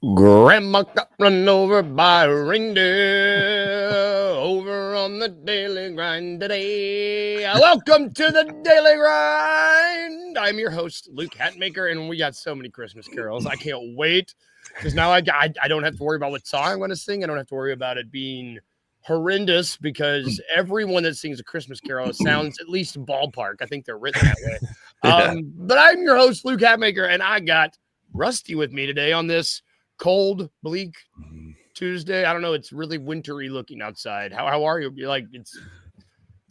Grandma got run over by a reindeer over on the daily grind today. Welcome to the daily grind. I'm your host, Luke Hatmaker, and we got so many Christmas carols. I can't wait because now I don't have to worry about what song I'm going to sing. I don't have to worry about it being horrendous because everyone that sings a Christmas carol sounds at least ballpark. I think they're written that way. Yeah. But I'm your host, Luke Hatmaker, and I got Rusty with me today on this cold, bleak Tuesday. I don't know. It's really wintry looking outside. How are you? You're like, it's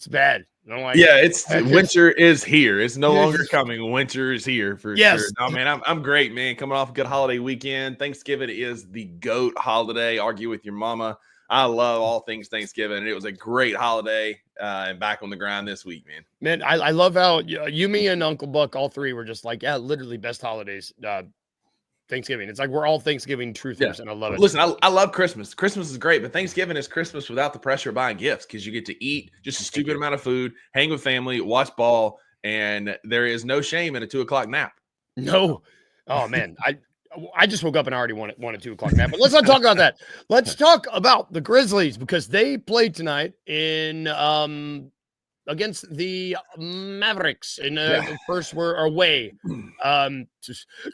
bad. I don't like it. Winter is here. It's no longer coming. Winter is here for sure. No, man, I'm great, man. Coming off a good holiday weekend. Thanksgiving is the GOAT holiday. Argue with your mama. I love all things Thanksgiving, and it was a great holiday. And back on the grind this week, man. Man, I love how you, me, and Uncle Buck, all three were just like, yeah, literally best holidays. Thanksgiving. It's like we're all Thanksgiving truthers, and I love it. Listen, I love Christmas. Christmas is great, but Thanksgiving is Christmas without the pressure of buying gifts because you get to eat just a stupid amount of food, hang with family, watch ball, and there is no shame in a 2:00 nap. No. Oh, man. I just woke up and I already wanted a 2:00 nap, but let's not talk about that. Let's talk about the Grizzlies because they played tonight in against the Mavericks in the first were away.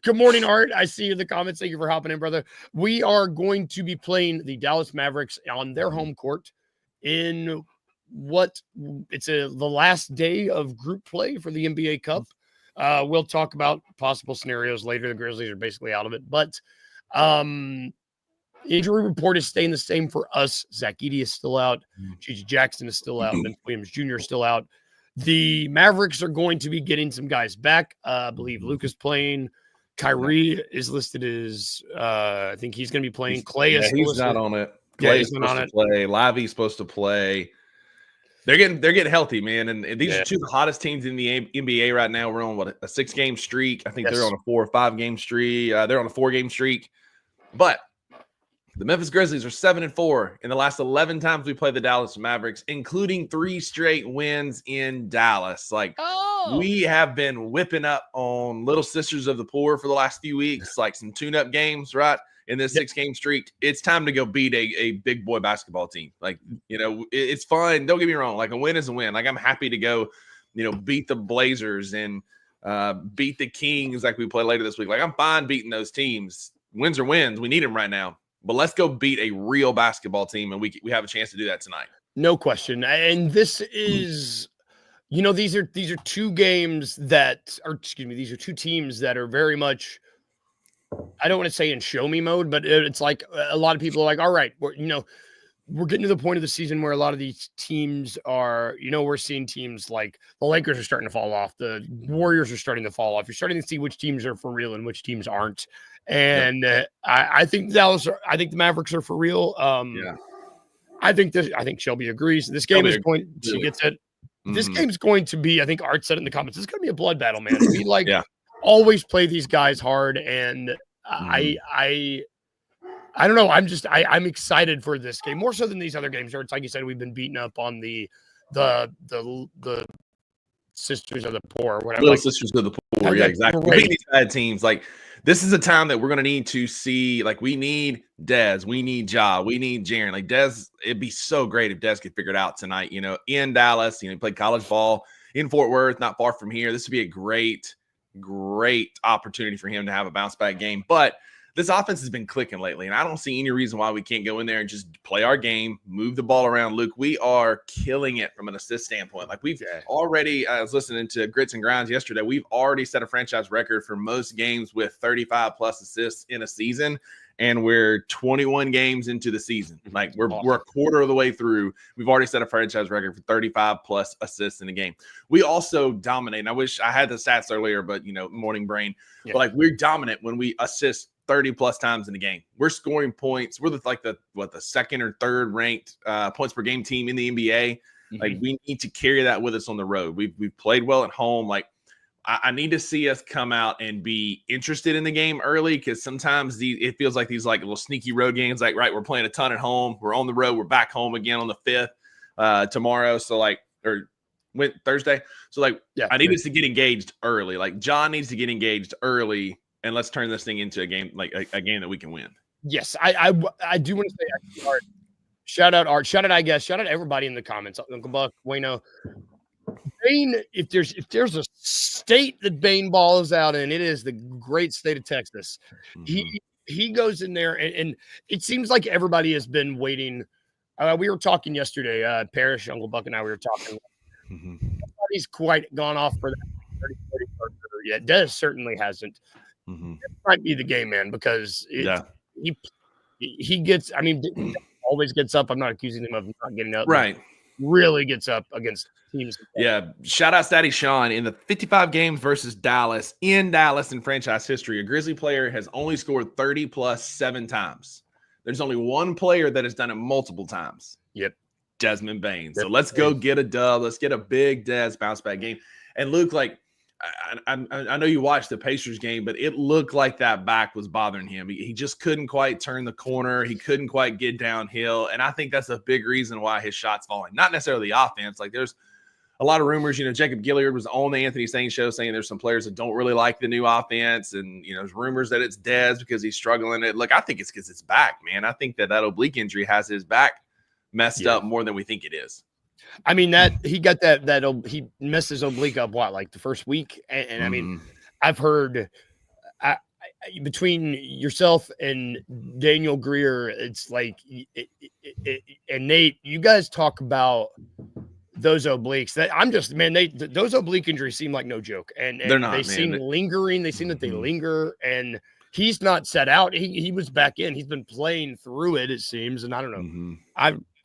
Good morning, Art. I see you in the comments. Thank you for hopping in, brother. We are going to be playing the Dallas Mavericks on their home court in the last day of group play for the NBA Cup. We'll talk about possible scenarios later. The Grizzlies are basically out of it, but injury report is staying the same for us. Zach Edey is still out. Gigi Jackson is still out. Vince Williams Jr. is still out. The Mavericks are going to be getting some guys back. I believe Luke is playing. Kyrie is listed as I think he's going to be playing. Clay is he's not on it. Clay is supposed to play. Lively's supposed to play. They're getting healthy, man. And these are two of the hottest teams in the NBA right now. We're on a 6-game streak. I think they're on a 4 or 5-game streak. They're on a 4-game streak. But the Memphis Grizzlies are 7-4 in the last 11 times we played the Dallas Mavericks, including 3 straight wins in Dallas. We have been whipping up on Little Sisters of the Poor for the last few weeks, like some tune-up games, right? In this 6-game streak, it's time to go beat a big boy basketball team. It's fun. Don't get me wrong. Like, a win is a win. Like, I'm happy to go, beat the Blazers and beat the Kings like we play later this week. Like, I'm fine beating those teams. Wins are wins. We need them right now. But let's go beat a real basketball team, and we have a chance to do that tonight. No question. And this is, these are 2 games that are, these are 2 teams that are very much, I don't want to say in show me mode, but it's like a lot of people are like, all right, we're getting to the point of the season where a lot of these teams are, we're seeing teams like the Lakers are starting to fall off. The Warriors are starting to fall off. You're starting to see which teams are for real and which teams aren't. And I think the Mavericks are for real. I think Shelby agrees. This game is going, she gets it. This game's going to be, I think Art said in the comments, it's going to be a blood battle, man. We always play these guys hard. And I don't know. I'm excited for this game more so than these other games where it's like you said, we've been beaten up on the Sisters of the Poor, or whatever. Little Sisters of the Poor, yeah, exactly. We're beating these bad teams. Like, this is a time that we're going to need to see. Like, we need Dez, we need Ja, we need Jaren. Like, Dez, it'd be so great if Dez could figure it out tonight. In Dallas, he played college ball in Fort Worth, not far from here. This would be a great opportunity for him to have a bounce back game. But this offense has been clicking lately, and I don't see any reason why we can't go in there and just play our game, move the ball around. Luke, we are killing it from an assist standpoint. Like, we've already, I was listening to Grits and Grinds yesterday, we've already set a franchise record for most games with 35-plus assists in a season, and we're 21 games into the season. Like, we're a quarter of the way through. We've already set a franchise record for 35-plus assists in a game. We also dominate, and I wish I had the stats earlier, but, morning brain. Yeah. But, we're dominant when we assist 30-plus times in the game. We're scoring points. We're the second or third ranked points per game team in the NBA. Like, we need to carry that with us on the road. We've played well at home. Like, I need to see us come out and be interested in the game early, because sometimes it feels like these little sneaky road games. Like, right, we're playing a ton at home. We're on the road. We're back home again on the 5th tomorrow. So Thursday. So I need us to get engaged early. Like, John needs to get engaged early, and let's turn this thing into a game, like a game that we can win. Yes, I do want to say actually, Art. Shout out Art. Shout out I guess. Shout out everybody in the comments. Uncle Buck, Wayno. Bane, if there's a state that Bane balls out in, it is the great state of Texas. He goes in there and it seems like everybody has been waiting. We were talking yesterday, Parrish, Uncle Buck, and I, we were talking. Nobody's quite gone off for that 30-40 burger yet. Dez certainly hasn't. It might be the game man because he gets, I mean, he always gets up. I'm not accusing him of not getting up. Right. Really gets up against teams. Yeah. Shout out Statty Sean. In the 55 games versus Dallas, in franchise history, a Grizzly player has only scored 30 plus 7 times. There's only one player that has done it multiple times. Yep. Desmond Bane. So let's go get a dub. Let's get a big Dez bounce back game. And Luke, like, I know you watched the Pacers game, but it looked like that back was bothering him. He just couldn't quite turn the corner. He couldn't quite get downhill. And I think that's a big reason why his shot's falling. Not necessarily the offense. Like, there's a lot of rumors. You know, Jacob Gilliard was on the Anthony Sane show saying there's some players that don't really like the new offense. And, you know, there's rumors that it's Dez because he's struggling. Look, I think it's because it's back, man. I think that oblique injury has his back messed up more than we think it is. I mean, that he got that he messed his oblique up like the first week, and I mean, I've heard between yourself and Daniel Greer, it's like and Nate, you guys talk about those obliques. That I'm just those oblique injuries seem like no joke, and they're not. They seem lingering. They seem that they linger, and he's not set out. He was back in. He's been playing through it. It seems, and I don't know.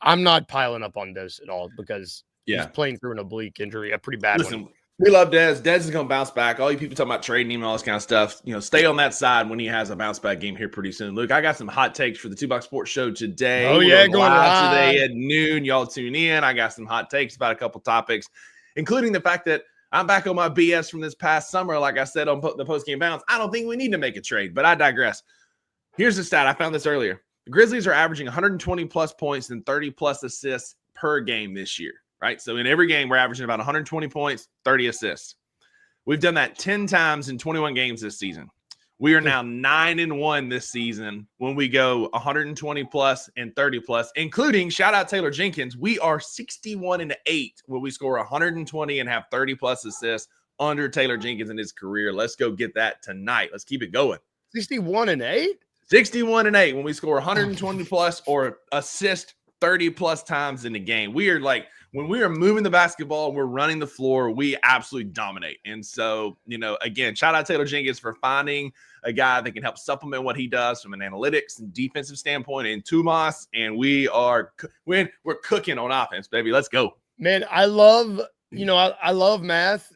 I'm not piling up on Dez at all because he's playing through an oblique injury, a pretty bad one. We love Dez. Dez is going to bounce back. All you people talking about trading him and all this kind of stuff, you know, stay on that side when he has a bounce back game here pretty soon. Luke, I got some hot takes for the 2 Box Sports Show today. Oh, yeah, going live today at noon. Y'all tune in. I got some hot takes about a couple topics, including the fact that I'm back on my BS from this past summer. Like I said on the post-game bounce, I don't think we need to make a trade, but I digress. Here's the stat. I found this earlier. The Grizzlies are averaging 120 plus points and 30 plus assists per game this year, right? So in every game, we're averaging about 120 points, 30 assists. We've done that 10 times in 21 games this season. We are now 9-1 this season when we go 120 plus and 30 plus, including, shout out Taylor Jenkins, we are 61-8 when we score 120 and have 30 plus assists under Taylor Jenkins in his career. Let's go get that tonight. Let's keep it going. 61-8? 61-8 when we score 120 plus or assist 30 plus times in the game. We are like, when we are moving the basketball and we're running the floor, we absolutely dominate. And so, you know, again, shout out Taylor Jenkins for finding a guy that can help supplement what he does from an analytics and defensive standpoint in Tomas. And we're cooking on offense, baby. Let's go. Man, I love, I love math.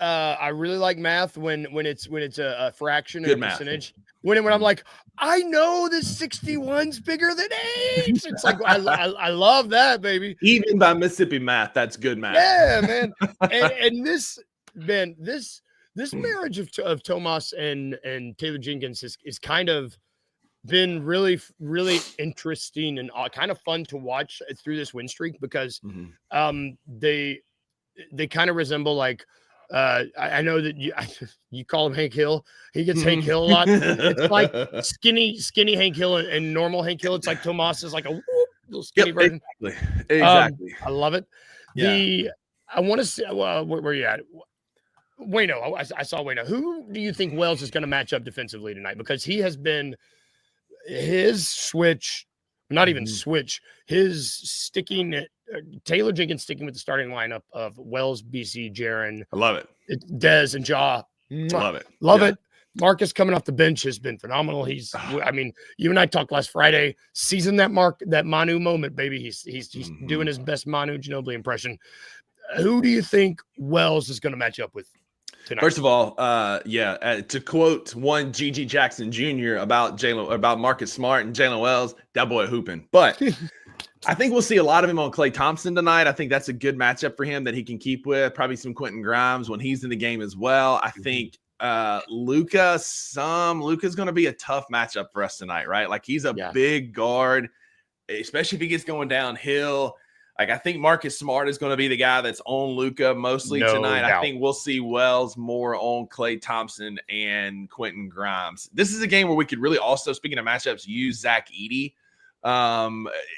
I really like math when it's a fraction and a percentage. When I'm like, I know this 61's bigger than 8. It's like I love that, baby. Even by Mississippi math, that's good math. Yeah, man. and this marriage of Tomas and Taylor Jenkins is kind of been really, really interesting and kind of fun to watch through this win streak because they kind of resemble like. I know that you call him Hank Hill. He gets Hank Hill a lot. It's like skinny Hank Hill and normal Hank Hill. It's like Tomas is like a little skinny version. Exactly. I love it. Yeah. I want to see where you at. Wayno, I saw Wayno. Who do you think Wells is going to match up defensively tonight? Because he has been his switch, not even switch, his sticking Taylor Jenkins sticking with the starting lineup of Wells, BC, Jaren. I love it. Dez and Ja. Love it. Love it. Marcus coming off the bench has been phenomenal. I mean, you and I talked last Friday. Season that Manu moment, baby. He's doing his best Manu Ginobili impression. Who do you think Wells is going to match up with tonight? First of all, to quote one G.G. Jackson Jr. about Marcus Smart and Jalen Wells, that boy hooping. But I think we'll see a lot of him on Klay Thompson tonight. I think that's a good matchup for him that he can keep with. Probably some Quentin Grimes when he's in the game as well. I think Luka's going to be a tough matchup for us tonight, right? Like he's a big guard, especially if he gets going downhill. Like, I think Marcus Smart is going to be the guy that's on Luka mostly tonight. doubt. I think we'll see Wells more on Klay Thompson and Quentin Grimes. This is a game where we could really also, speaking of matchups, use Zach Edey.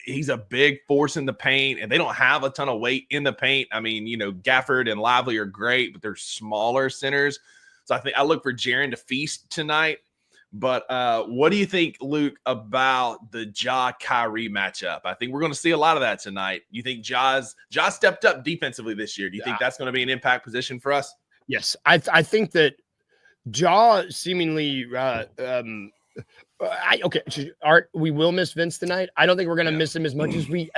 He's a big force in the paint, and they don't have a ton of weight in the paint. I mean, Gafford and Lively are great, but they're smaller centers. So I look for Jaren to feast tonight. But what do you think, Luke, about the Ja-Kyrie matchup? I think we're going to see a lot of that tonight. You think Ja stepped up defensively this year? Do you think that's going to be an impact position for us? Yes. I think that Ja seemingly Art, we will miss Vince tonight. I don't think we're going to miss him as much as we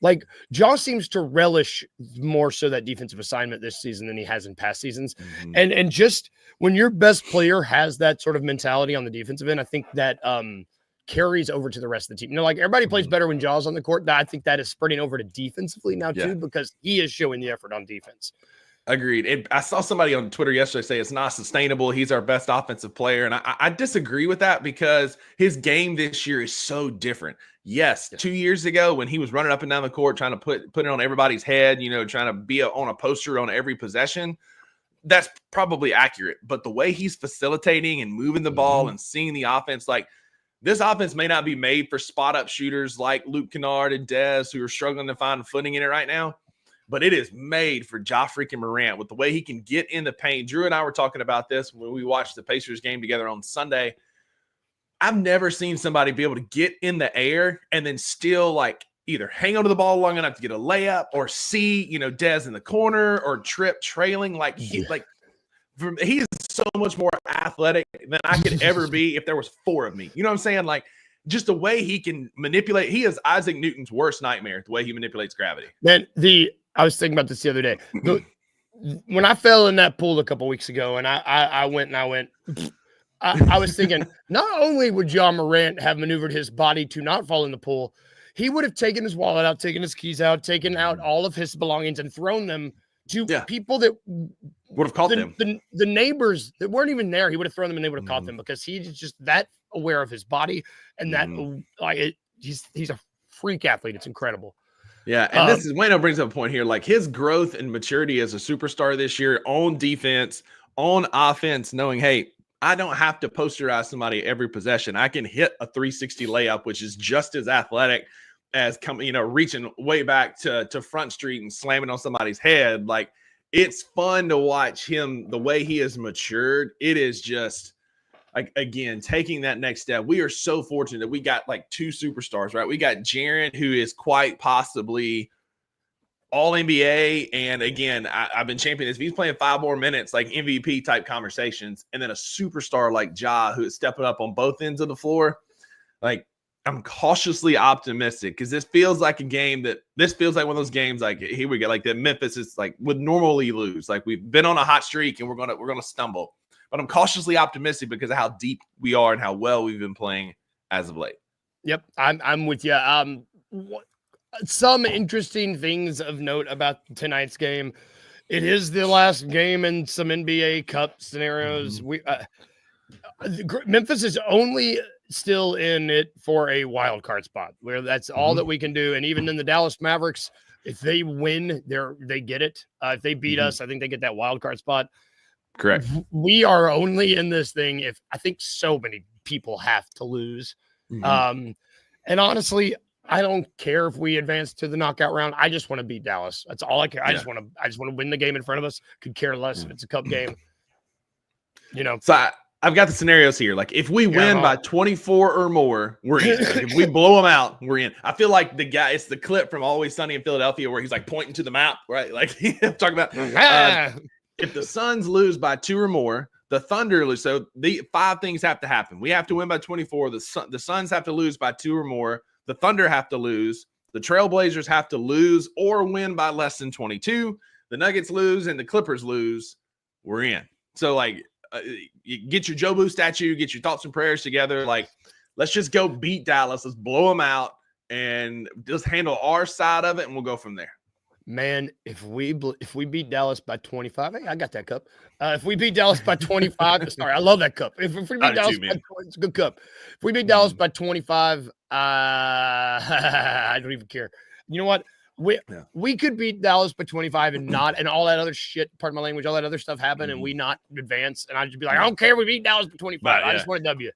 like. Ja seems to relish more so that defensive assignment this season than he has in past seasons. And just when your best player has that sort of mentality on the defensive end, I think that carries over to the rest of the team. Like everybody plays better when Ja's on the court. I think that is spreading over to defensively now too, because he is showing the effort on defense. Agreed. I saw somebody on Twitter yesterday say it's not sustainable. He's our best offensive player. And I disagree with that because his game this year is so different. Yes, 2 years ago when he was running up and down the court trying to put it on everybody's head, trying to be on a poster on every possession, that's probably accurate. But the way he's facilitating and moving the ball and seeing the offense, like this offense may not be made for spot-up shooters like Luke Kennard and Dez who are struggling to find footing in it right now. But it is made for Ja freaking Morant with the way he can get in the paint. Drew and I were talking about this when we watched the Pacers game together on Sunday. I've never seen somebody be able to get in the air and then still like either hang onto the ball long enough to get a layup or see, Dez in the corner or trip trailing. Like he is so much more athletic than I could ever be if there was four of me. You know what I'm saying? Like just the way he can manipulate. He is Isaac Newton's worst nightmare, the way he manipulates gravity. Man, I was thinking about this the other day. When I fell in that pool a couple weeks ago, and I went, I was thinking, not only would Ja Morant have maneuvered his body to not fall in the pool, he would have taken his wallet out, taken his keys out, taken out all of his belongings, and thrown them to people that would have caught them. The neighbors that weren't even there, he would have thrown them, and they would have caught them because he's just that aware of his body and that he's a freak athlete. It's incredible. Yeah, and this is Wayno brings up a point here. Like his growth and maturity as a superstar this year on defense, on offense, knowing, hey, I don't have to posterize somebody every possession. I can hit a 360 layup, which is just as athletic as reaching way back to Front Street and slamming on somebody's head. Like it's fun to watch him, the way he has matured. It is just like, again, taking that next step. We are so fortunate that we got like two superstars, right? We got Jaren, who is quite possibly all NBA. And again, I've been championing this. If he's playing 5 more minutes, like MVP type conversations, and then a superstar like Ja, who is stepping up on both ends of the floor. Like I'm cautiously optimistic because this feels like a game this feels like one of those games like here we go, like that Memphis is like would normally lose. Like we've been on a hot streak and we're gonna stumble. But I'm cautiously optimistic because of how deep we are and how well we've been playing as of late. Yep, I'm with you. Some interesting things of note about tonight's game. It is the last game in some NBA Cup scenarios. Memphis is only still in it for a wild card spot, where that's all that we can do. And even in the Dallas Mavericks, if they win, they get it. If they beat us, I think they get that wild card spot. Correct. We are only in this thing if I think so many people have to lose. And honestly, I don't care if we advance to the knockout round. I just want to beat Dallas. That's all I care. I just want to win the game in front of us. Could care less if it's a cup game. So I've got the scenarios here. Like if we win by 24 or more, we're in. Like, if we blow them out, we're in. I feel like it's the clip from Always Sunny in Philadelphia where he's like pointing to the map, right? Like I'm talking about if the Suns lose by 2 or more, the Thunder lose. So the 5 things have to happen. We have to win by 24. The Suns have to lose by 2 or more. The Thunder have to lose. The Trailblazers have to lose or win by less than 22. The Nuggets lose and the Clippers lose. We're in. So like, you get your Jobu statue, get your thoughts and prayers together. Like, let's just go beat Dallas. Let's blow them out and just handle our side of it, and we'll go from there. Man, if we beat Dallas by 25, hey, I got that cup. If we beat Dallas by 25, sorry, I love that cup. If we beat Dallas by 20, it's a good cup. If we beat Dallas by 25, I don't even care. You know what? we could beat Dallas by 25 and all that other shit, pardon my language, all that other stuff happen and we not advance. And I'd just be like, I don't care. We beat Dallas by 25. But, I just want a W.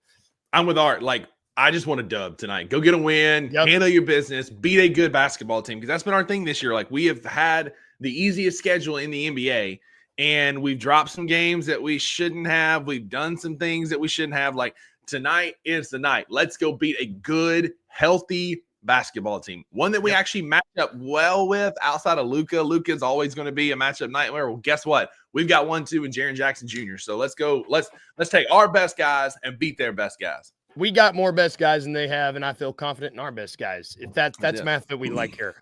I'm with Art. Like, I just want a dub tonight. Go get a win, handle your business, beat a good basketball team. Because that's been our thing this year. Like, we have had the easiest schedule in the NBA. And we've dropped some games that we shouldn't have. We've done some things that we shouldn't have. Like, tonight is the night. Let's go beat a good, healthy basketball team. One that we actually match up well with outside of Luka. Luka's always going to be a matchup nightmare. Well, guess what? We've got 1-2 in Jaren Jackson Jr. So let's go. Let's take our best guys and beat their best guys. We got more best guys than they have, and I feel confident in our best guys. If that's math that we like here.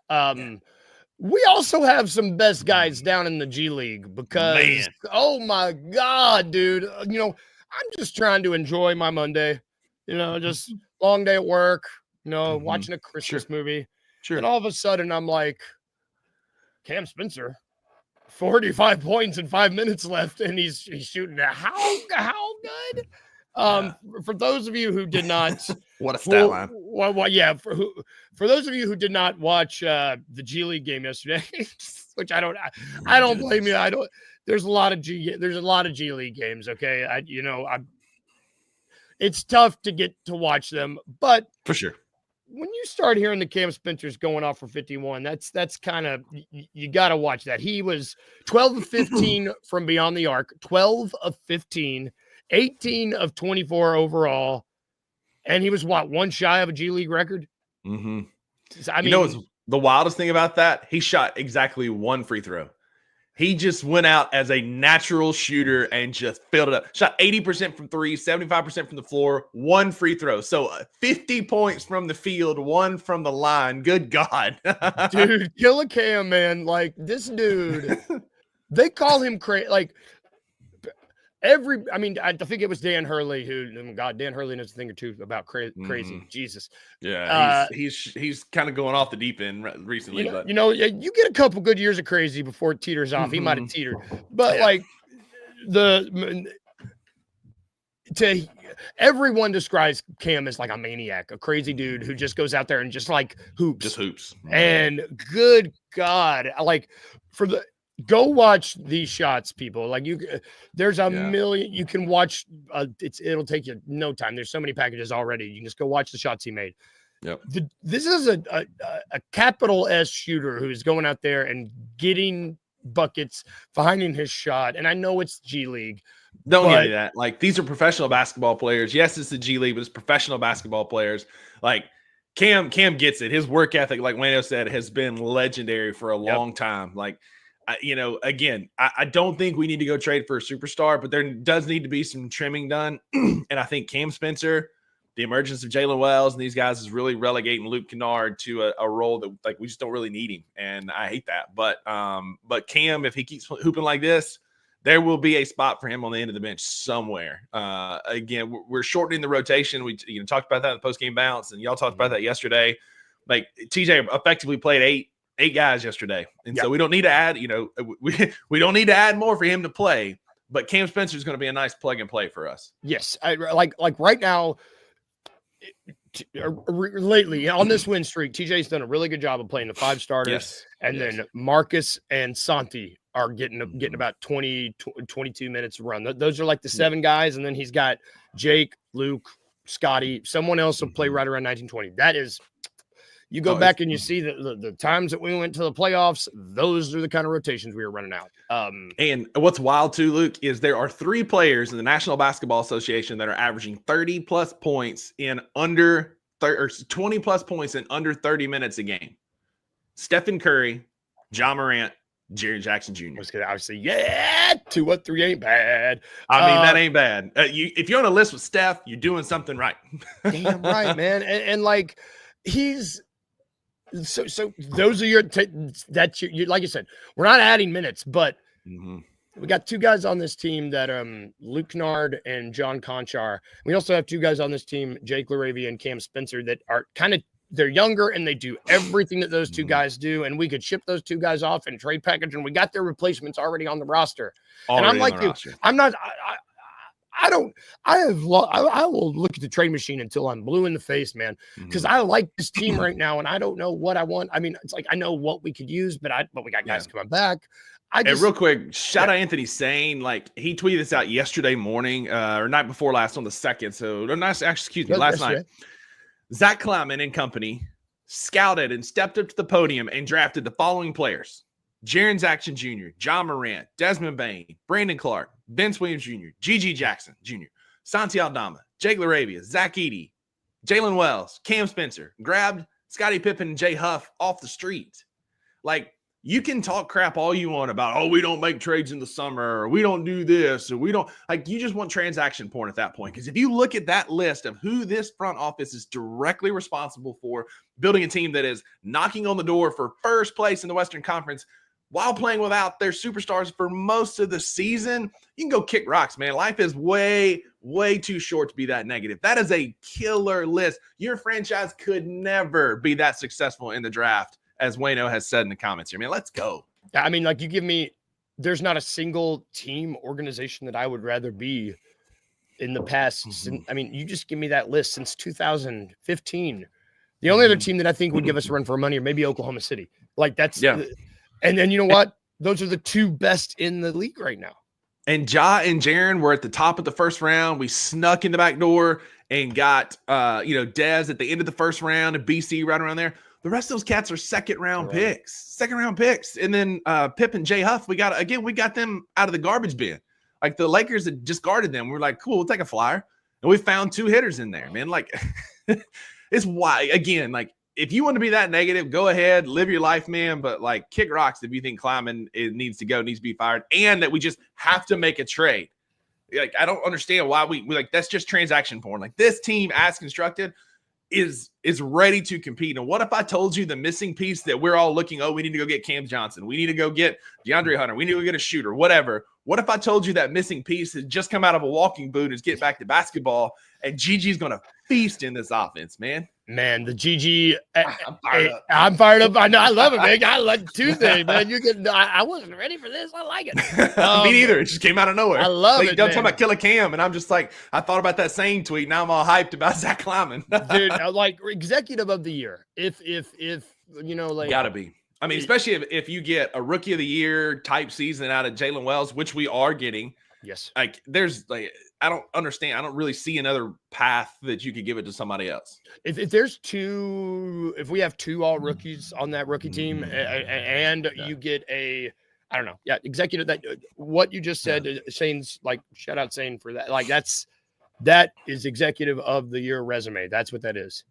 We also have some best guys down in the G League because, oh my God, dude, you know, I'm just trying to enjoy my Monday, you know, just long day at work, you know, watching a Christmas movie. Sure. And all of a sudden I'm like, Cam Spencer, 45 points and 5 minutes left, and he's shooting how good? For those of you who did not, what a stat line! For those of you who did not watch the G League game yesterday, which I don't blame you. There's a lot of G League games. Okay, it's tough to get to watch them, but for sure, when you start hearing the Cam Spencers going off for 51, that's kind of, you got to watch that. He was 12 of 15 from beyond the arc, 12 of 15. 18 of 24 overall, and he was one shy of a G League record. I mean, what's the wildest thing about that? He shot exactly one free throw. He just went out as a natural shooter and just filled it up. Shot 80% from three, 75% from the floor, one free throw. So 50 points from the field, one from the line. Good God, dude, Killer Cam, man, like this dude, they call him crazy, like. I think it was Dan Hurley Dan Hurley knows a thing or two about crazy. Jesus. Yeah. He's kind of going off the deep end recently. You get a couple good years of crazy before it teeters off. He might've teetered, but everyone describes Cam as like a maniac, a crazy dude who just goes out there and just like hoops. Just hoops. And good God, go watch these shots, people. Like there's a million you can watch. It'll take you no time. There's so many packages already. You can just go watch the shots he made. Yep. This is a capital S shooter who's going out there and getting buckets, finding his shot. And I know it's G League. Don't get me that. Like, these are professional basketball players. Yes, it's the G League, but it's professional basketball players. Like, Cam gets it. His work ethic, like Wayno said, has been legendary for a long time. Like, I don't think we need to go trade for a superstar, but there does need to be some trimming done. And I think Cam Spencer, the emergence of Jalen Wells and these guys is really relegating Luke Kennard to a role that, like, we just don't really need him. And I hate that. But Cam, if he keeps hooping like this, there will be a spot for him on the end of the bench somewhere. Again, we're shortening the rotation. We talked about that in the post-game bounce, and y'all talked about that yesterday. Like, TJ effectively played eight guys yesterday. And so we don't need to add, we don't need to add more for him to play, but Cam Spencer is going to be a nice plug and play for us. Yes. Like right now, lately on this win streak, TJ's done a really good job of playing the five starters. Then Marcus and Santi are getting about 22 minutes of run. Those are like the seven guys. And then he's got Jake, Luke, Scotty, someone else will play right around 1920. That is, you go back and you see the times that we went to the playoffs, those are the kind of rotations we were running out. And what's wild too, Luke, is there are 3 players in the National Basketball Association that are averaging 30 plus points in under 20 plus points in under 30 minutes a game. Stephen Curry, John Morant, Jaren Jackson Jr. I was say, 2-3 ain't bad. I mean, that ain't bad. If you're on a list with Steph, you're doing something right. Damn right, man. And like, he's so those are your like you said, we're not adding minutes, but we got 2 guys on this team that Luke Kennard and John Conchar. We also have 2 guys on this team, Jake LaRavia and Cam Spencer, that are they're younger and they do everything that those 2 guys do, and we could ship those 2 guys off and trade package, and we got their replacements already on the roster. And I'm like, dude, I will look at the trade machine until I'm blue in the face, man, because I like this team right now, and I don't know what I want. I mean, it's like I know what we could use, but we got guys coming back. And real quick, shout out Anthony Sane. Like, he tweeted this out yesterday morning or night before last on the 2nd. So, last night. Zach Kleiman and company scouted and stepped up to the podium and drafted the following players: Jaren Jackson Jr., John Morant, Desmond Bane, Brandon Clark, Vince Williams Jr., Gigi Jackson Jr., Santi Aldama, Jake LaRavia, Zach Edey, Jalen Wells, Cam Spencer. Grabbed Scottie Pippen and Jay Huff off the street. Like, you can talk crap all you want about, oh, we don't make trades in the summer, or we don't do this, or we don't. Like, you just want transaction porn at that point. Because if you look at that list of who this front office is directly responsible for building a team that is knocking on the door for first place in the Western Conference while playing without their superstars for most of the season, you can go kick rocks, man. Life is way, way too short to be that negative. That is a killer list. Your franchise could never be that successful in the draft, as Wayno has said in the comments here. Man, let's go. I mean, like, you give me, there's not a single team organization that I would rather be in the past. I mean, you just give me that list since 2015. The only other team that I think would give us a run for money, or maybe Oklahoma City. Like, that's and then you know what? Those are the two best in the league right now. And Ja and Jaren were at the top of the first round. We snuck in the back door and got Dez at the end of the first round and BC right around there. The rest of those cats are second round picks. And then Pip and Jay Huff, we got them out of the garbage bin. Like, the Lakers had just guarded them. We're like, cool, we'll take a flyer. And we found 2 hitters in there, man. Like, it's why, again, like, if you want to be that negative, go ahead, live your life, man. But, like, kick rocks if you think Kleiman needs to be fired, and that we just have to make a trade. Like, I don't understand why we like, that's just transaction porn. Like, this team, as constructed, is ready to compete. And what if I told you the missing piece that we're all looking, we need to go get Cam Johnson, we need to go get DeAndre Hunter, we need to go get a shooter, whatever. What if I told you that missing piece has just come out of a walking boot and is getting back to basketball, and Gigi's going to feast in this offense, man? Man, the GG, I'm fired up. I know, I love it, man. I like Tuesday, man. I wasn't ready for this. I like it. Me neither. It just came out of nowhere. I love it. Don't talk about Killer Cam, and I'm just like, I thought about that same tweet. Now I'm all hyped about Zach Kleiman. Dude, like, executive of the year. If you know, like, gotta be. I mean, especially if you get a rookie of the year type season out of Jalen Wells, which we are getting. Yes. Like, there's like, I don't understand. I don't really see another path that you could give it to somebody else. If we have 2 all rookies on that rookie team, and you get executive, that what you just said, Shane's, like, shout out Shane for that. Like, that is executive of the year resume. That's what that is.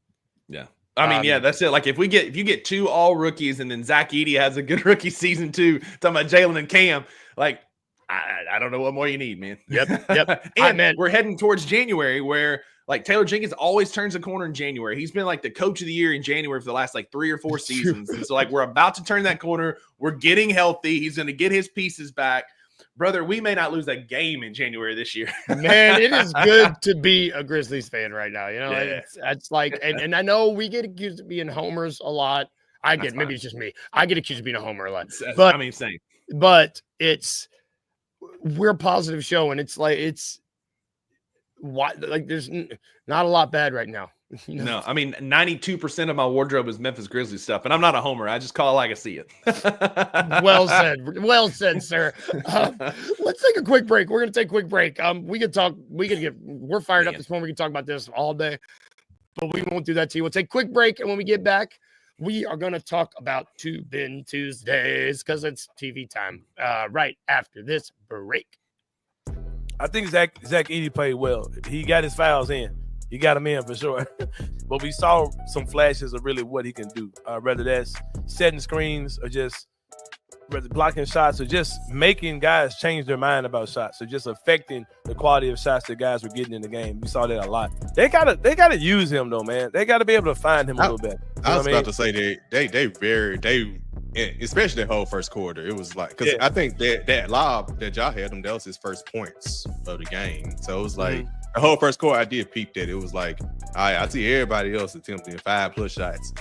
Yeah. I mean, that's it. Like, if you get 2 all rookies, and then Zach Edey has a good rookie season too, talking about Jalen and Cam, like, I don't know what more you need, man. Yep. And we're heading towards January, where, like, Taylor Jenkins always turns the corner in January. He's been, like, the coach of the year in January for the last, like, 3 or 4 seasons. And so, like, we're about to turn that corner. We're getting healthy. He's going to get his pieces back. Brother, we may not lose a game in January this year. Man, it is good to be a Grizzlies fan right now. You know, it's like, and I know we get accused of being homers a lot. Maybe it's just me. I get accused of being a homer a lot. But, I mean, same. But we're a positive show, and it's like, there's not a lot bad right now. You know? No, I mean, 92% of my wardrobe is Memphis Grizzlies stuff, and I'm not a homer. I just call it like I see it. Well said, sir. Let's take a quick break. We're going to take a quick break. We're fired up this morning. We can talk about this all day, but we won't do that to you. We'll take a quick break, and when we get back, we are going to talk about Two Bin Tuesdays, because it's TV time right after this break. I think Zach Edey played well. He got his fouls in. He got him in for sure. But we saw some flashes of really what he can do. Whether that's setting screens, or just blocking shots, or just making guys change their mind about shots, or just affecting the quality of shots that guys were getting in the game. We saw that a lot. They gotta use him though, man. They gotta be able to find him a little bit. I was about to say they especially the whole first quarter. It was like, because I think that lob that Ja had him, that was his first points of the game. So it was like the whole first quarter, I did peep that. It was like, I see everybody else attempting 5+ shots.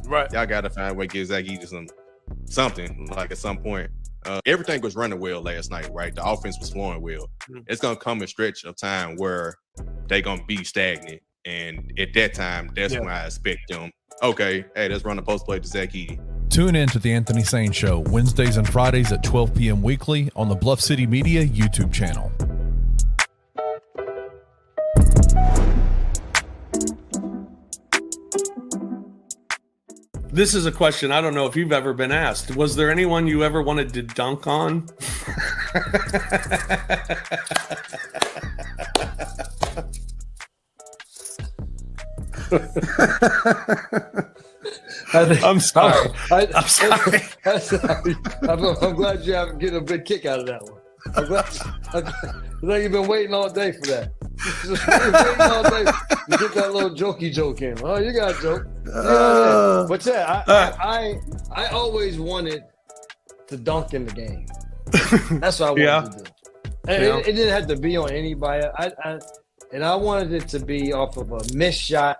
Right. Y'all got to find a way to give Zach Edey something like at some point. everything was running well last night, right? The offense was flowing well. It's gonna come a stretch of time where they're gonna be stagnant, and at that time, that's when I expect them. Okay, hey, let's run the post play to Zach Edey. Tune in to the Anthony Sane Show Wednesdays and Fridays at 12 p.m. weekly on the Bluff City Media YouTube channel. This is a question I don't know if you've ever been asked. Was there anyone you ever wanted to dunk on? I'm sorry. I'm sorry. I'm glad you haven't getting a big kick out of that one. I'm glad you've been waiting all day for that. Waiting all day to get that little jokey joke in. Oh, you got a joke. But yeah, I always wanted to dunk in the game. That's what I wanted to do. And it didn't have to be on anybody. I wanted it to be off of a missed shot,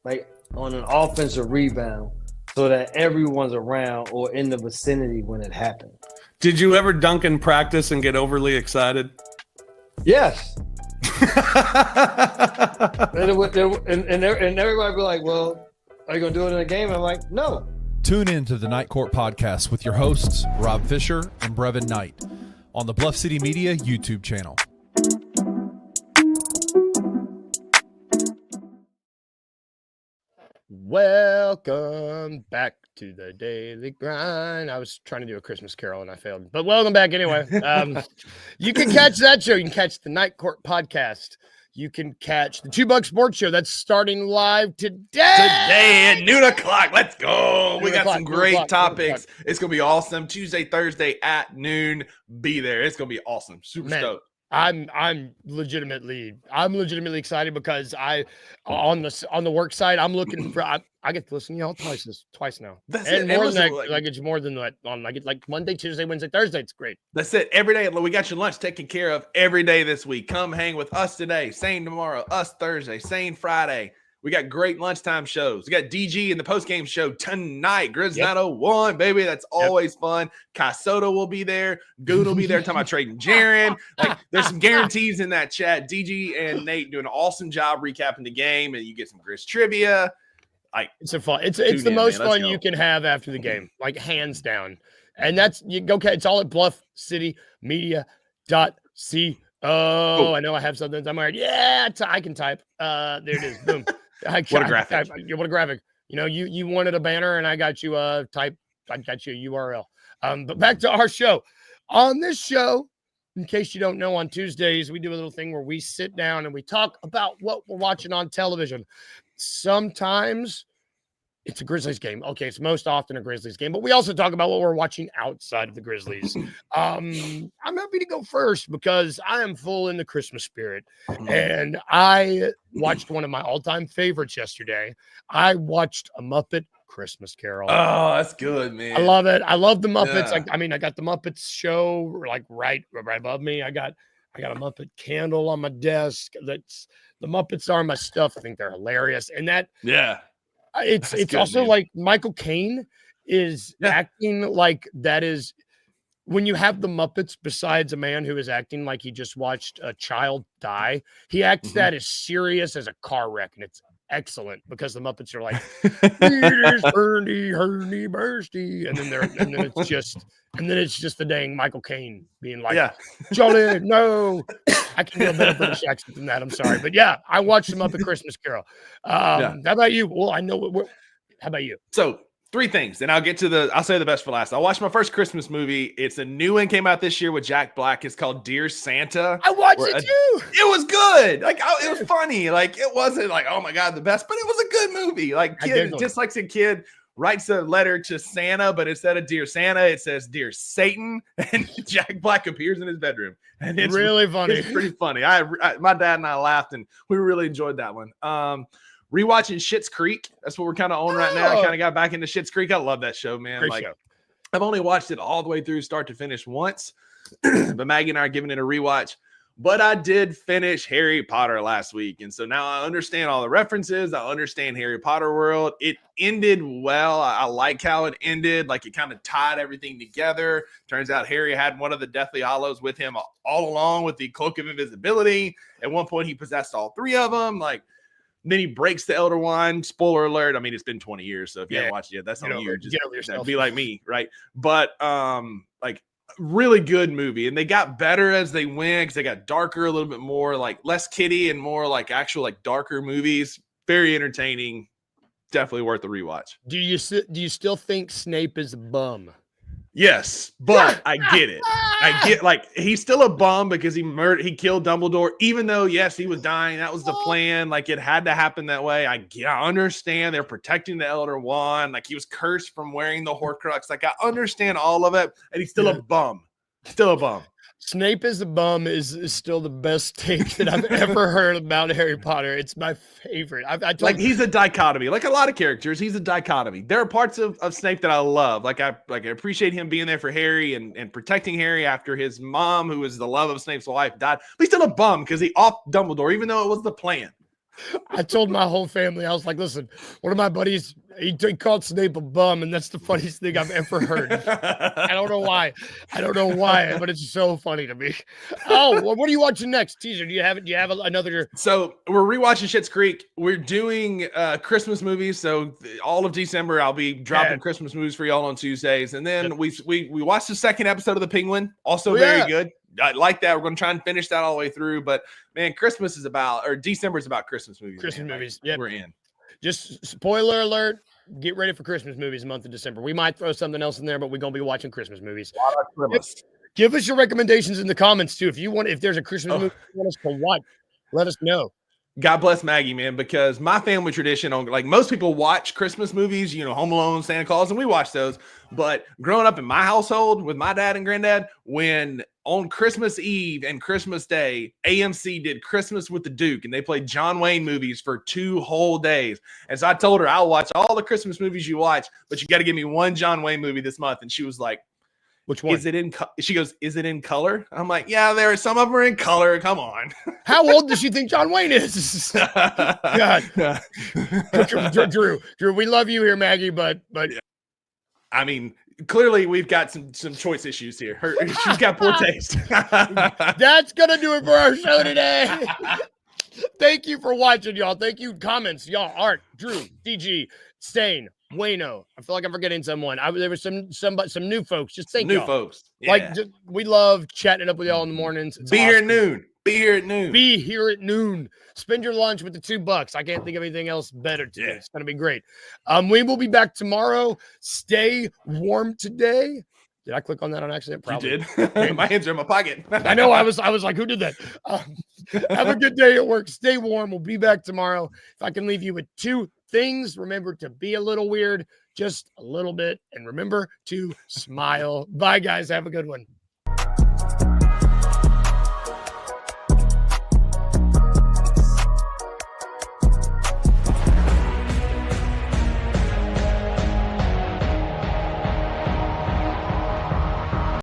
like on an offensive rebound, so that everyone's around or in the vicinity when it happened. Did you ever dunk in practice and get overly excited? Yes. and everybody be like, well, are you going to do it in a game? And I'm like, no. Tune in to the Night Court Podcast with your hosts, Rob Fisher and Brevin Knight, on the Bluff City Media YouTube channel. Welcome back to the Daily Grind. I was trying to do a Christmas Carol and I failed, but welcome back anyway. You can catch that show. You can catch the Night Court Podcast. You can catch the $2 Sports Show that's starting live today at noon o'clock. Let's go. We got some great topics. It's gonna be awesome. Tuesday, Thursday at noon. Be there. It's gonna be awesome. Super stoked. I'm legitimately excited because on the work side, I'm looking for I get to listen to y'all twice now. That's and it. More than that, like it's more than that. I get like Monday, Tuesday, Wednesday, Thursday. It's great. That's it. Every day. We got your lunch taken care of every day this week. Come hang with us today. Same tomorrow. Us Thursday. Same Friday. We got great lunchtime shows. We got DG in the postgame show tonight. Grizz 901, baby. That's always fun. Kai Soto will be there. Good will be there. Talking about trading Jaren. Like, there's some guarantees in that chat. DG and Nate doing an awesome job recapping the game, and you get some Grizz trivia. Like, it's the most fun you can have after the game, like hands down. And that's you go. Okay, it's all at bluffcitymedia.co. I know I have something. I'm already. Yeah, I can type. There it is. Boom. What a graphic. What a graphic. You know, you wanted a banner and I got you I got you a URL. But back to our show. On this show, in case you don't know, on Tuesdays, we do a little thing where we sit down and we talk about what we're watching on television. Sometimes it's a Grizzlies game. Okay, it's most often a Grizzlies game, but we also talk about what we're watching outside of the Grizzlies. I'm happy to go first because I am full in the Christmas spirit. And I watched one of my all-time favorites yesterday. I watched A Muppet Christmas Carol. Oh, that's good, man. I love it. I love the Muppets. Yeah. I got the Muppets show like right above me. I got a Muppet candle on my desk. That's the Muppets are my stuff. I think they're hilarious. And that it's good, also man. Like Michael Caine is acting like that is when you have the Muppets, besides a man who is acting like he just watched a child die, he acts that as serious as a car wreck, and it's excellent because the Muppets are like, it is Ernie, Bursty, and then it's just the dang Michael Caine being like, Jolly, no, I can do a better British accent than that. I'm sorry, but yeah, I watched them up at Christmas Carol. How about you? Well, I know how about you? So 3 things, and I'll say the best for last. I watched my first Christmas movie. It's a new one, came out this year with Jack Black. It's called Dear Santa. I watched it too. It was good. Like, it was funny. Like, it wasn't like, oh my God, the best, but it was a good movie. Like, just like a kid writes a letter to Santa, but instead of Dear Santa, it says Dear Satan, and Jack Black appears in his bedroom. And it's really funny. It's pretty funny. My dad and I laughed, and we really enjoyed that one. Rewatching Schitt's Creek. That's what we're kind of on right now. I kind of got back into Schitt's Creek. I love that show, man. Great show. I've only watched it all the way through start to finish once, but Maggie and I are giving it a rewatch. But I did finish Harry Potter last week. And so now I understand all the references. I understand Harry Potter world. It ended well. I like how it ended. Like it kind of tied everything together. Turns out Harry had one of the Deathly Hallows with him all along with the Cloak of Invisibility. At one point, he possessed all three of them. Like, then he breaks the Elder Wand. Spoiler alert. I mean, it's been 20 years. So if you haven't watched it yet, that's on you. Just be like me, right? But like, really good movie, and they got better as they went because they got darker a little bit more, like less kiddie and more like actual like darker movies. Very entertaining, definitely worth the rewatch. Do you still think Snape is a bum? Yes, but I get it. I get like he's still a bum because he killed Dumbledore, even though yes he was dying. That was the plan. Like it had to happen that way. I understand they're protecting the Elder Wand. Like he was cursed from wearing the Horcrux. Like I understand all of it, and he's still a bum. Still a bum. Snape is a bum is still the best take that I've ever heard about Harry Potter. It's my favorite. Like he's a dichotomy. Like a lot of characters, he's a dichotomy. There are parts of Snape that I love. Like I appreciate him being there for Harry and protecting Harry after his mom, who was the love of Snape's life, died. But he's still a bum because he offed Dumbledore, even though it was the plan. I told my whole family, I was like, listen, one of my buddies, he called Snape a bum, and that's the funniest thing I've ever heard. I don't know why, but it's so funny to me. Oh, well, what are you watching next? Teaser, do you have another? So we're rewatching Schitt's Creek. We're doing Christmas movies. So all of December, I'll be dropping Christmas movies for y'all on Tuesdays. And then we watched the second episode of The Penguin. Also very good. I like that. We're going to try and finish that all the way through. But man, December is about Christmas movies. Christmas movies. Like, we're in. Just spoiler alert. Get ready for Christmas movies the month of December. We might throw something else in there, but we're going to be watching Christmas movies. Give us your recommendations in the comments too. If there's a Christmas movie you want us to watch, let us know. God bless Maggie, man, because my family tradition like most people watch Christmas movies, Home Alone, Santa Claus, and we watch those. But growing up in my household with my dad and granddad, when on Christmas Eve and Christmas Day, AMC did Christmas with the Duke, and they played John Wayne movies for 2 whole days. And so I told her, I'll watch all the Christmas movies you watch, but you got to give me one John Wayne movie this month. And she was like, which one? She goes, is it in color? I'm like, yeah, some of them are in color. Come on. How old does she think John Wayne is? God. Drew, we love you here, Maggie, but yeah. I mean, clearly we've got some choice issues here. She's got poor taste. That's gonna do it for our show today. Thank you for watching, y'all. Thank you. Comments, y'all. Art, Drew, DG, Stain, Wayno. I feel like I'm forgetting someone. There was some new folks. Just thank you. New folks. Yeah. Like we love chatting it up with y'all in the mornings. It's Be awesome. here at noon. Be here at noon. Spend your lunch with the $2. I can't think of anything else better today. Yeah. It's gonna be great. We will be back tomorrow. Stay warm today. Did I click on that on accident? Probably. You did. My hands are in my pocket. I know. I was like, who did that? Have a good day at work. Stay warm. We'll be back tomorrow. If I can leave you with 2 things, remember to be a little weird, just a little bit, and remember to smile. Bye, guys. Have a good one.